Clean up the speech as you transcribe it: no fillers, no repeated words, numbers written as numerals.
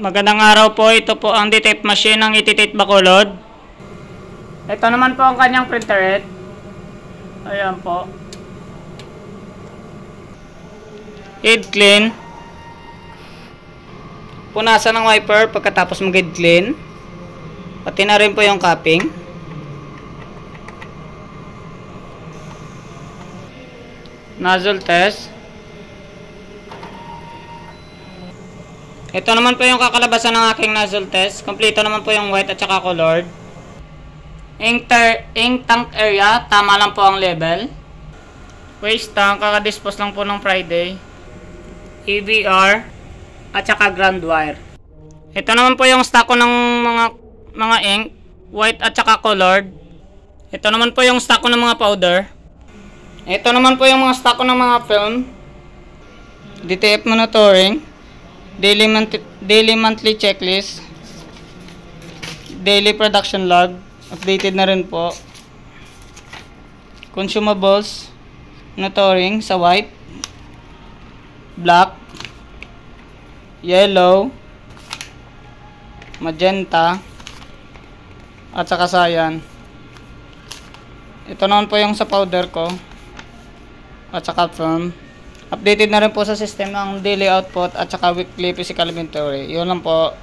Magandang araw po. Ito po ang D-tape machine ng iti-tape Bacolod. Ito naman po ang kanyang printer head. Ayan po. Head clean. Punasan ng wiper pagkatapos mag-head clean. Pati na rin po yung capping. Nozzle test. Ito naman po yung kakalabasan ng aking nozzle test. Kompleto naman po yung white at saka colored. Ink tank area, tama lang po ang level. Waste tank, kakadispose lang po ng Friday. EVR at saka ground wire. Ito naman po yung stock ko ng mga ink, white at saka colored. Ito naman po yung stock ko ng mga powder. Ito naman po yung mga stock ko ng mga film. DTF monitoring. Daily monthly checklist, daily production log, updated na rin po. Consumables, monitoring sa white, black, yellow, magenta, at saka cyan. Ito naman po yung sa powder ko, at saka film. Updated na rin po sa system ng daily output at saka weekly physical inventory. Yun lang po.